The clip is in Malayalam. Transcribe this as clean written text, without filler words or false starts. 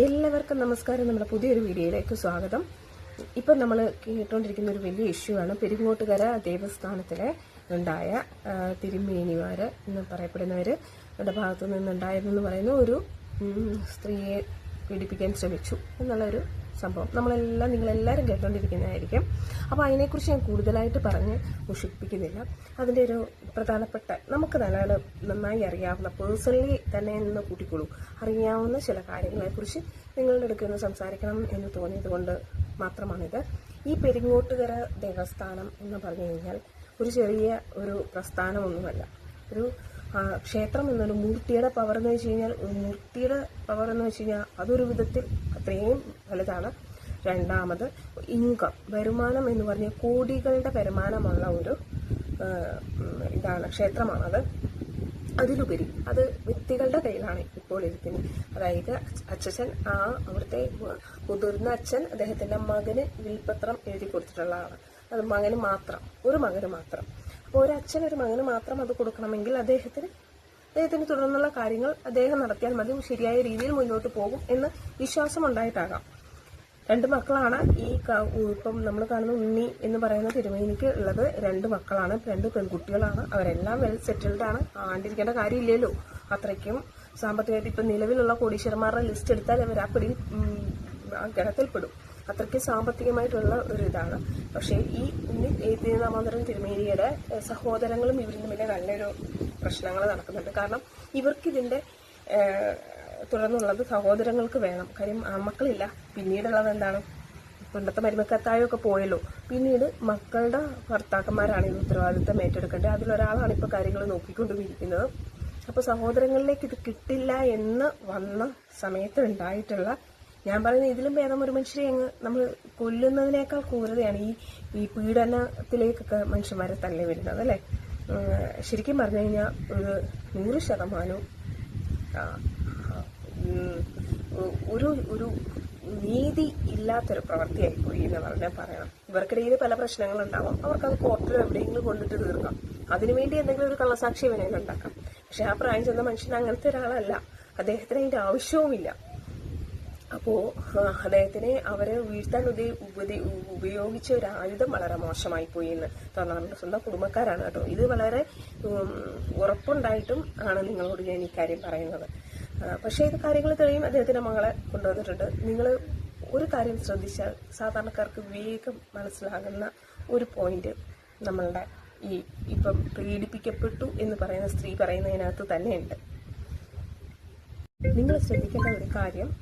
എല്ലാവർക്കും നമസ്കാരം. നമ്മുടെ പുതിയൊരു വീഡിയോയിലേക്ക് സ്വാഗതം. ഇപ്പം നമ്മൾ കേട്ടുകൊണ്ടിരിക്കുന്ന ഒരു വലിയ ഇഷ്യൂ ആണ് പെരിങ്ങോട്ടുകര ദേവസ്ഥാനത്തിലെ ഉണ്ടായ തിരുമേനിമാര് എന്ന് പറയപ്പെടുന്നവരുടെ ഭാഗത്തു നിന്നുണ്ടായതെന്ന് പറയുന്ന ഒരു സ്ത്രീയെ പീഡിപ്പിക്കാൻ ശ്രമിച്ചു എന്നുള്ളൊരു സംഭവം നിങ്ങളെല്ലാവരും കേട്ടുകൊണ്ടിരിക്കുന്നതായിരിക്കും. അപ്പോൾ അതിനെക്കുറിച്ച് ഞാൻ കൂടുതലായിട്ട് പറഞ്ഞ് മുഷിപ്പിക്കുന്നില്ല. അതിൻ്റെ ഒരു പ്രധാനപ്പെട്ട നമുക്ക് നന്നായി അറിയാവുന്ന പേഴ്സണലി തന്നെ നിന്ന് കൂട്ടിക്കൊള്ളൂ അറിയാവുന്ന ചില കാര്യങ്ങളെക്കുറിച്ച് നിങ്ങളുടെ അടുത്ത് നിന്ന് സംസാരിക്കണം എന്ന് തോന്നിയത് കൊണ്ട് മാത്രമാണിത്. ഈ പെരിങ്ങോട്ടുകര ദേവസ്ഥാനം എന്ന് പറഞ്ഞു കഴിഞ്ഞാൽ ഒരു ചെറിയ ഒരു പ്രസ്ഥാനമൊന്നുമല്ല. ഒരു ക്ഷേത്രം എന്നൊരു മൂർത്തിയുടെ പവർ എന്ന് വെച്ച് കഴിഞ്ഞാൽ അതൊരു വിധത്തിൽ അത്രയും വലുതാണ്. രണ്ടാമത് ഇൻകം, വരുമാനം എന്ന് പറഞ്ഞ കോടികളുടെ വരുമാനമുള്ള ഒരു ക്ഷേത്രമാണത്. അതിലുപരി അത് വ്യക്തികളുടെ കയ്യിലാണ് ഇപ്പോൾ ഇരിക്കുന്നത്. അതായത് അച്ഛൻ അവിടുത്തെ മുതിർന്ന അച്ഛൻ അദ്ദേഹത്തിന്റെ മകന് വിൽപത്രം എഴുതി കൊടുത്തിട്ടുള്ള ആളാണ്. അത് ഒരു മകന് മാത്രം. അപ്പോൾ ഒരു അച്ഛൻ ഒരു മകന് മാത്രം അത് കൊടുക്കണമെങ്കിൽ അദ്ദേഹത്തിന് തുടർന്നുള്ള കാര്യങ്ങൾ അദ്ദേഹം നടത്തിയാൽ മതി, ശരിയായ രീതിയിൽ മുന്നോട്ട് പോകും എന്ന് വിശ്വാസം ഉണ്ടായിട്ടാകാം. 2 മക്കളാണ്. ഇപ്പം നമ്മൾ കാണുന്ന ഉണ്ണി എന്ന് പറയുന്ന തിരുമേനിക്ക് ഉള്ളത് 2 മക്കളാണ്, 2 പെൺകുട്ടികളാണ്. അവരെല്ലാം വെൽ സെറ്റിൽഡ് ആണ്. ആണ്ടിരിക്കേണ്ട കാര്യമില്ലല്ലോ. അത്രയ്ക്കും സാമ്പത്തികമായിട്ട് ഇപ്പം നിലവിലുള്ള കോടീശ്വരന്മാരുടെ ലിസ്റ്റ് എടുത്താൽ അവർ ഗണത്തിൽപ്പെടും. അത്രയ്ക്ക് സാമ്പത്തികമായിട്ടുള്ള ഒരു ഇതാണ്. പക്ഷേ ഈ ദാമോദരൻ തിരുമേനിയുടെ സഹോദരങ്ങളും ഇവരും തമ്മിൽ നല്ലൊരു പ്രശ്നങ്ങൾ നടക്കുന്നുണ്ട്. കാരണം ഇവർക്കിതിന്റെ തുടർന്നുള്ളത് സഹോദരങ്ങൾക്ക് വേണം. കാര്യം ആൺമക്കളില്ല. പിന്നീടുള്ളത് എന്താണ്, പണ്ടത്തെ മരുമക്കത്തായൊക്കെ പോയല്ലോ. പിന്നീട് മക്കളുടെ ഭർത്താക്കന്മാരാണ് ഇത് ഉത്തരവാദിത്തം ഏറ്റെടുക്കേണ്ടത്. അതിലൊരാളാണ് ഇപ്പോൾ കാര്യങ്ങൾ നോക്കിക്കൊണ്ടിരിക്കുന്നത്. അപ്പോൾ സഹോദരങ്ങളിലേക്ക് ഇത് കിട്ടില്ല എന്ന് വന്ന സമയത്ത് ഉണ്ടായിട്ടുള്ള, ഞാൻ പറയുന്നത് ഇതിലും ഭേദം ഒരു മനുഷ്യരെ നമ്മൾ കൊല്ലുന്നതിനേക്കാൾ ക്രൂരതയാണ് ഈ പീഡനത്തിലേക്കൊക്കെ മനുഷ്യന്മാരെ തള്ളി വരുന്നത്, അല്ലേ? ശരിക്കും പറഞ്ഞു കഴിഞ്ഞാൽ ഒരു 100% ഒരു നീതി ഇല്ലാത്തൊരു പ്രവൃത്തിയായി പോയി എന്ന് പറഞ്ഞാൽ പറയണം. ഇവർക്കിടയിൽ പല പ്രശ്നങ്ങളുണ്ടാവാം. അവർക്കത് കോർട്ടിൽ എവിടെയെങ്കിലും കൊണ്ടിട്ട് തീർക്കാം. അതിനുവേണ്ടി എന്തെങ്കിലും ഒരു കള്ളസാക്ഷി വേണമെങ്കിൽ ഉണ്ടാക്കാം. പക്ഷെ ആ പ്രായം ചെന്ന മനുഷ്യൻ അങ്ങനത്തെ ഒരാളല്ല. അദ്ദേഹത്തിന് അതിന്റെ ആവശ്യവുമില്ല. അപ്പോ അദ്ദേഹത്തിനെ അവരെ വീഴ്ത്താൻ ഉപയോഗിച്ച ഒരു ആയുധം വളരെ മോശമായി പോയി എന്ന് തോന്നാറുണ്ട്. സ്വന്തം കുടുംബക്കാരാണ് കേട്ടോ. ഇത് വളരെ ഉറപ്പുണ്ടായിട്ടും ആണ് നിങ്ങളോട് ഞാൻ ഈ കാര്യം പറയുന്നത്. പക്ഷേ ഇത് കാര്യങ്ങൾ തെളിയും. അദ്ദേഹത്തിന്റെ മകളെ കൊണ്ടുവന്നിട്ടുണ്ട്. നിങ്ങൾ ഒരു കാര്യം ശ്രദ്ധിച്ചാൽ സാധാരണക്കാർക്ക് വേഗം മനസ്സിലാകുന്ന ഒരു പോയിന്റ് നമ്മളുടെ ഇപ്പം പീഡിപ്പിക്കപ്പെട്ടു എന്ന് പറയുന്ന സ്ത്രീ പറയുന്നതിനകത്ത് തന്നെയുണ്ട്. നിങ്ങൾ ശ്രദ്ധിക്കേണ്ട ഒരു കാര്യം,